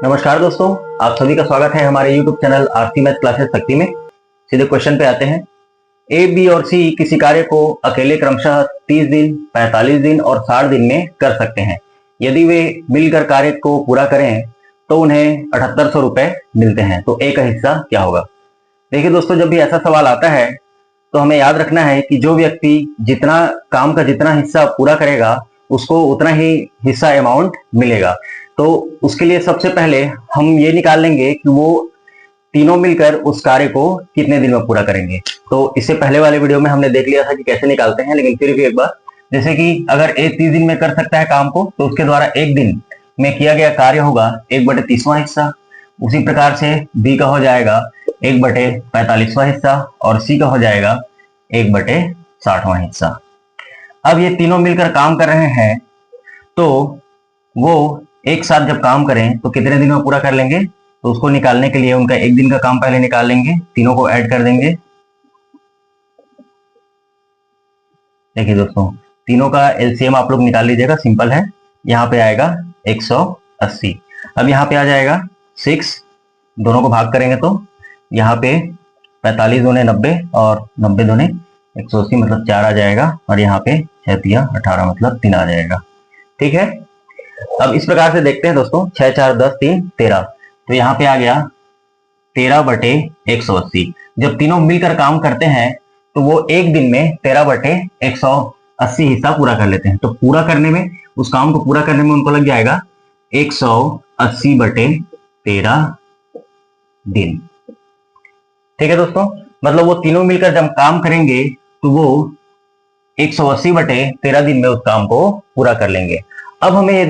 नमस्कार दोस्तों, आप सभी का स्वागत है हमारे YouTube channel RC math classes शक्ति में। सीधे क्वेश्चन पे आते हैं। ए, बी और सी किसी कार्य को अकेले क्रमशः 30 दिन, 45 दिन और 60 दिन में कर सकते हैं। यदि वे मिलकर कार्य को पूरा करें तो उन्हें 7800 रुपए मिलते हैं। तो ए का हिस्सा क्या होगा? देखिए दोस्तों, जब भी ऐसा सवाल आता है तो हमें याद रखना है कि जो व्यक्ति जितना काम का जितना हिस्सा पूरा करेगा उसको उतना ही हिस्सा अमाउंट मिलेगा। तो उसके लिए सबसे पहले हम ये निकाल लेंगे कि वो तीनों मिलकर उस कार्य को कितने दिन में पूरा करेंगे। तो इससे पहले वाले वीडियो में हमने देख लिया था कि कैसे निकालते हैं, लेकिन फिर भी एक बार, जैसे कि अगर ए 30 दिन में कर सकता है काम को तो उसके द्वारा एक दिन में किया गया कार्य होगा 1/30वां हिस्सा। उसी प्रकार से बी का हो जाएगा 1/45वां हिस्सा और सी का हो जाएगा 1/60वां हिस्सा। अब ये तीनों मिलकर काम कर रहे हैं तो वो एक साथ जब काम करें तो कितने दिन में पूरा कर लेंगे, तो उसको निकालने के लिए उनका एक दिन का काम पहले निकाल लेंगे, तीनों को ऐड कर देंगे। देखिए दोस्तों, तीनों का एलसीएम आप लोग निकाल लीजिएगा, सिंपल है। यहाँ पे आएगा 180। अब यहाँ पे आ जाएगा 6, दोनों को भाग करेंगे तो यहाँ पे 45 दूने 90 और 90 दूने 180 मतलब 4 आ जाएगा, और यहाँ पे 6 18 मतलब 3 आ जाएगा। ठीक है, अब इस प्रकार से देखते हैं दोस्तों, 6 4 10 3 13, तो यहाँ पे आ गया 13/180। जब तीनों मिलकर काम करते हैं तो वो एक दिन में 13/180 हिस्सा पूरा कर लेते हैं। तो पूरा करने में, उस काम को पूरा करने में उनको लग जाएगा 180/13 दिन। ठीक है दोस्तों, मतलब वो तीनों मिलकर जब काम करेंगे तो वो 180/13 दिन में उस काम को पूरा कर लेंगे। अब हमें ये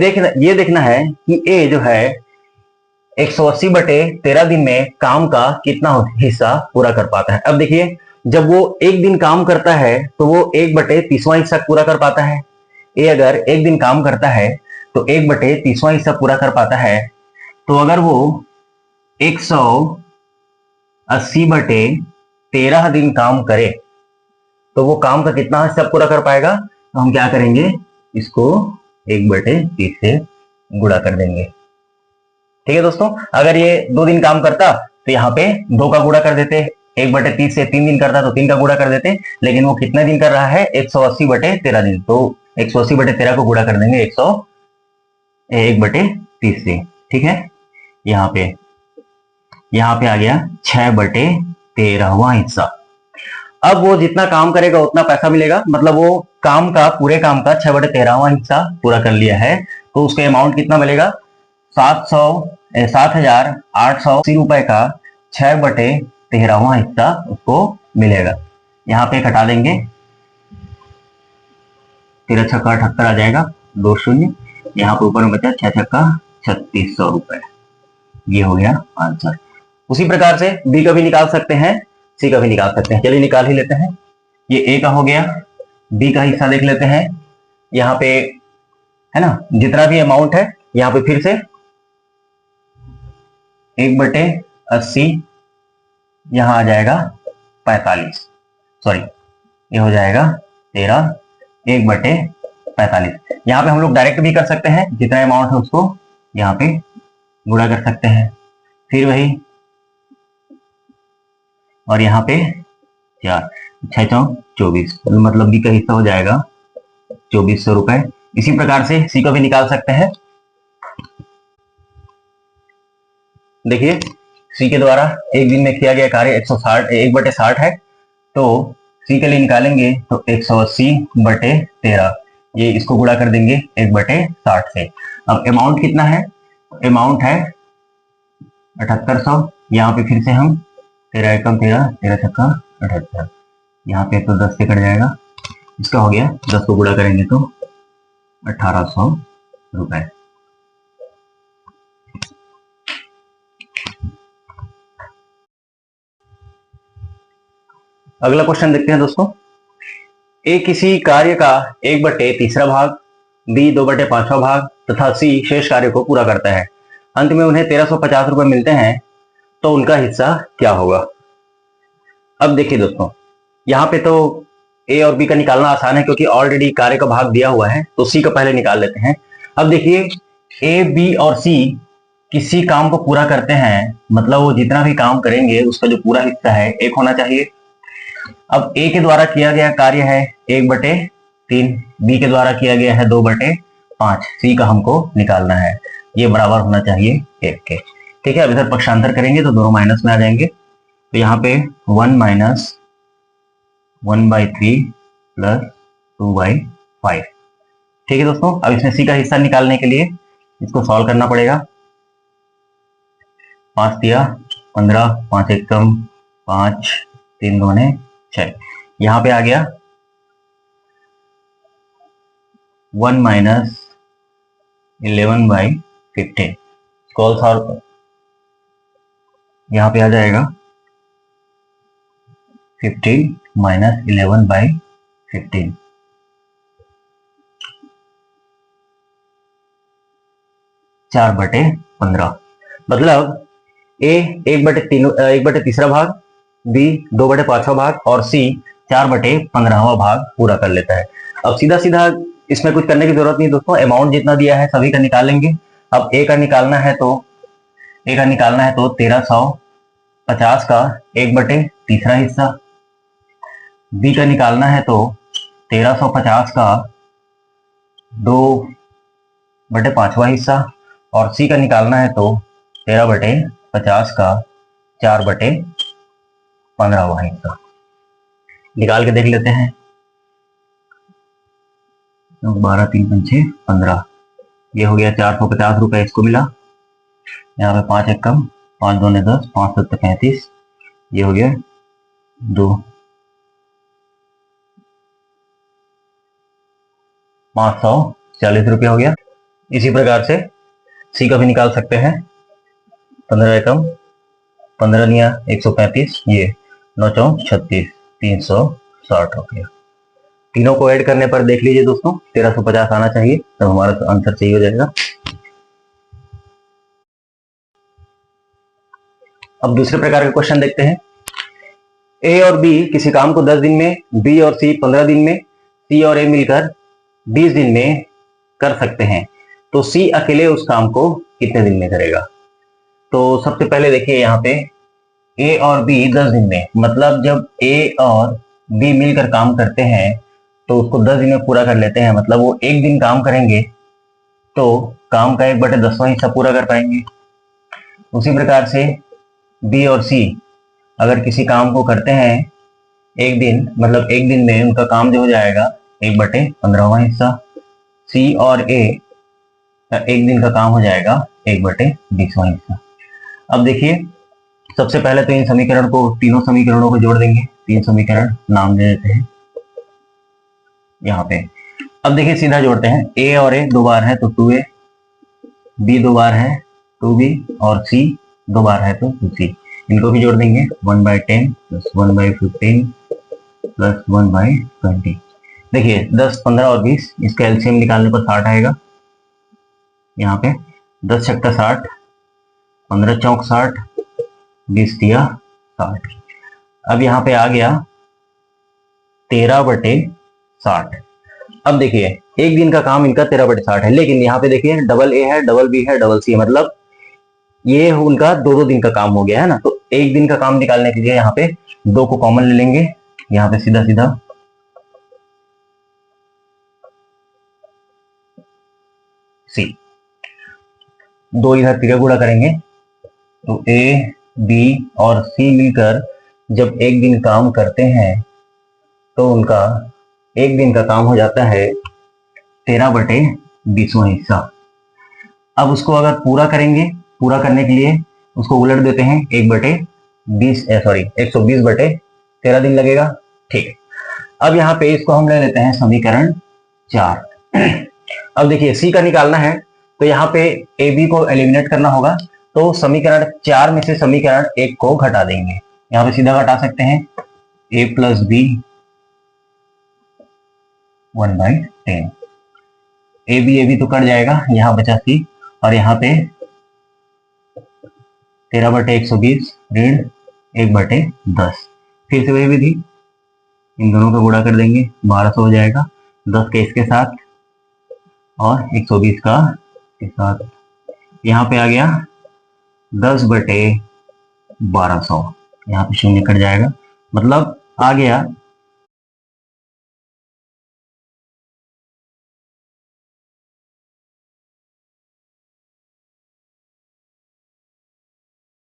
देखना है कि ए जो है 180/13 दिन में काम का कितना हिस्सा पूरा कर पाता है। अब देखिए, जब वो एक दिन काम करता है तो वो 1/30वां हिस्सा पूरा कर पाता है। ए अगर एक दिन काम करता है तो 1/30वां हिस्सा पूरा कर पाता है। तो अगर वो 180/13 दिन काम करे तो वो काम का कितना हिस्सा पूरा कर पाएगा? तो हम क्या करेंगे, इसको 1/30 से गुणा कर देंगे। ठीक है दोस्तों, अगर ये 2 दिन काम करता तो यहाँ पे 2 का गुणा कर देते, 1/30 से 3 दिन करता तो 3 का गुणा कर देते, लेकिन वो कितने दिन कर रहा है? 180/13 दिन। तो 180/13 को गुणा कर देंगे 1/30 से। ठीक है, यहाँ पे आ गया 6/13वां हिस्सा। अब वो जितना काम करेगा उतना पैसा मिलेगा, मतलब वो काम का, पूरे काम का 6/13वां हिस्सा पूरा कर लिया है। तो उसका अमाउंट कितना मिलेगा? 7,880 रुपए का 6/13वां हिस्सा उसको मिलेगा। यहाँ पे घटा देंगे, 13 छक्का 78 आ जाएगा, 2 शून्य, यहाँ पे ऊपर में बचा 6 छक्का 3600 रुपए। ये हो गया आंसर। उसी प्रकार से बी का भी निकाल सकते हैं, सी का भी निकाल सकते हैं। चलिए निकाल ही लेते हैं। ये ए का हो गया, बी का हिस्सा देख लेते हैं। यहाँ पे है ना, जितना भी अमाउंट है यहाँ पे फिर से 1/80, यहां आ जाएगा 45, सॉरी ये हो जाएगा 13, 1/45। यहाँ पे हम लोग डायरेक्ट भी कर सकते हैं, जितना अमाउंट है उसको यहाँ पे गुणा कर सकते हैं, फिर वही, और यहाँ पे 4 6 4 24, मतलब बी का हिस्सा हो जाएगा 2400 रुपए। इसी प्रकार से सी को भी निकाल सकते हैं। देखिए, सी के द्वारा एक दिन में किया गया कार्य 1/60 है, तो सी के लिए निकालेंगे तो 180/13, ये इसको गुणा कर देंगे 1/60 से। अब अमाउंट कितना है? अमाउंट है 7800। यहाँ पे फिर से हम 13 एकम 13, 13 छक्का 78, यहाँ पे तो 10 से कट जाएगा, इसका हो गया 10 को गुणा करेंगे तो 1800 रुपए। अगला क्वेश्चन देखते हैं दोस्तों। ए किसी कार्य का 1/3 भाग, बी 2/5 भाग तथा सी शेष कार्य को पूरा करता है। अंत में उन्हें 1350 रुपए मिलते हैं, तो उनका हिस्सा क्या होगा? अब देखिए दोस्तों, यहाँ पे तो ए और बी का निकालना आसान है क्योंकि ऑलरेडी कार्य का भाग दिया हुआ है, तो सी का पहले निकाल लेते हैं। अब देखिए, ए बी और सी किसी काम को पूरा करते हैं, मतलब वो जितना भी काम करेंगे उसका जो पूरा हिस्सा है 1 होना चाहिए। अब ए के द्वारा किया गया कार्य है 1/3, बी के द्वारा किया गया है 2/5, सी का हमको निकालना है, ये बराबर होना चाहिए 1 के। ठीक है, अब इधर पक्षांतर करेंगे तो दोनों माइनस में आ जाएंगे, तो यहाँ पे 1 माइनस 1/3 प्लस 2/5। ठीक है दोस्तों, अब इसमें सी का हिस्सा निकालने के लिए इसको सॉल्व करना पड़ेगा। 5 दिया 15, 5 एक कम 5, 3 दूने 6, यहाँ पे आ गया 1 माइनस 11/15, सॉल्व यहाँ पे आ जाएगा 15 माइनस 11/15, 4/15। मतलब ए 1/3 भाग, बी 2/5 भाग और सी 4/15 भाग पूरा कर लेता है। अब सीधा सीधा इसमें कुछ करने की जरूरत नहीं दोस्तों, अमाउंट जितना दिया है सभी का निकालेंगे। अब ए का निकालना है तो 1350 का 1/3 हिस्सा, बी का निकालना है तो 1350 का 2/5 हिस्सा और सी का निकालना है तो 13/50 का 4/15 हिस्सा। निकाल के देख लेते हैं, 12 3 5 15, ये हो गया 450 रुपए इसको मिला। यहाँ पे 5 एक कम 5 दूने 10, 5 7 35, ये हो गया 2 540 रुपया हो गया। इसी प्रकार से सी का भी निकाल सकते हैं, 15 एकम 15 निया 135, ये 9 चौक 36, 360 रुपया। तीनों को ऐड करने पर देख लीजिए दोस्तों 1350 आना चाहिए, तब हमारा आंसर सही हो जाएगा। अब दूसरे प्रकार के क्वेश्चन देखते हैं। ए और बी किसी काम को 10 दिन में, बी और सी 15 दिन में, सी और ए मिलकर 20 दिन में कर सकते हैं, तो सी अकेले उस काम को कितने दिन में करेगा? तो सबसे पहले देखिए यहाँ पे ए और बी 10 दिन में, मतलब जब ए और बी मिलकर काम करते हैं तो उसको 10 दिन में पूरा कर लेते हैं, मतलब वो एक दिन काम करेंगे तो काम का 1/10वां हिस्सा पूरा कर पाएंगे। उसी प्रकार से बी और सी अगर किसी काम को करते हैं एक दिन, मतलब एक दिन में उनका काम जो हो जाएगा 1/15वां हिस्सा। सी और ए एक दिन का काम हो जाएगा 1/20वां हिस्सा। अब देखिए सबसे पहले तो इन समीकरण को, तीनों समीकरणों को जोड़ देंगे, 3 समीकरण नाम दे देते हैं यहाँ पे। अब देखिए सीधा जोड़ते हैं, ए और ए 2 बार है तो 2a, बी 2 बार है 2b और सी 2 बार है तो 2c। इनको भी जोड़ देंगे, 1/10 प्लस 1/15 प्लस 1/20। देखिए 10 15 और 20, इसका एलसीएम निकालने पर 60 आएगा। यहाँ पे 10 छक्का 60, 15 चौक 60, 20 दिया 60। अब यहाँ पे आ गया 13/60। अब देखिए एक दिन का काम इनका 13/60 है, लेकिन यहाँ पे देखिए डबल ए है, डबल बी है, डबल सी है, मतलब ये उनका 2-2 दिन का काम हो गया है ना। तो एक दिन का काम निकालने के लिए यहाँ पे 2 को कॉमन ले लेंगे, यहाँ पे सीधा सीधा सी, 2 इधर तिरक गुणा करेंगे तो ए बी और सी मिलकर जब एक दिन काम करते हैं तो उनका एक दिन का काम हो जाता है 13/20वां हिस्सा। अब उसको अगर पूरा करेंगे, पूरा करने के लिए उसको उलट देते हैं, 120/13 दिन लगेगा। ठीक है, अब यहाँ पे इसको हम ले लेते हैं समीकरण 4। अब देखिए सी का निकालना है तो यहाँ पे ए बी को एलिमिनेट करना होगा, तो समीकरण 4 में से समीकरण 1 को घटा देंगे। यहाँ पे सीधा घटा सकते हैं, a plus B 1/10, A B तो कट जाएगा, यहाँ बचा सी, और यहाँ पे 13/120 ऋण 1/10। फिर से वही विधि, इन दोनों का गुणा कर देंगे, 1200 हो जाएगा, 10 के इसके साथ और 120 का के साथ। यहाँ पे आ गया 10/1200, यहाँ पे शून्य कट जाएगा, मतलब आ गया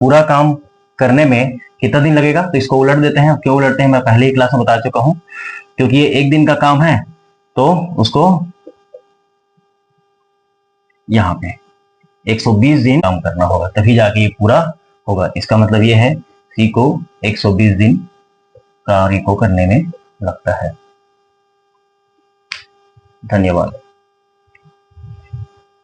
पूरा काम करने में कितना दिन लगेगा। तो इसको उलट देते हैं। क्यों उलटते हैं मैं पहले ही क्लास में बता चुका हूं, क्योंकि ये एक दिन का काम है तो उसको यहाँ पे 120 दिन काम करना होगा, तभी जाके ये पूरा होगा। इसका मतलब ये है सी को 120 दिन कार्य को करने में लगता है। धन्यवाद।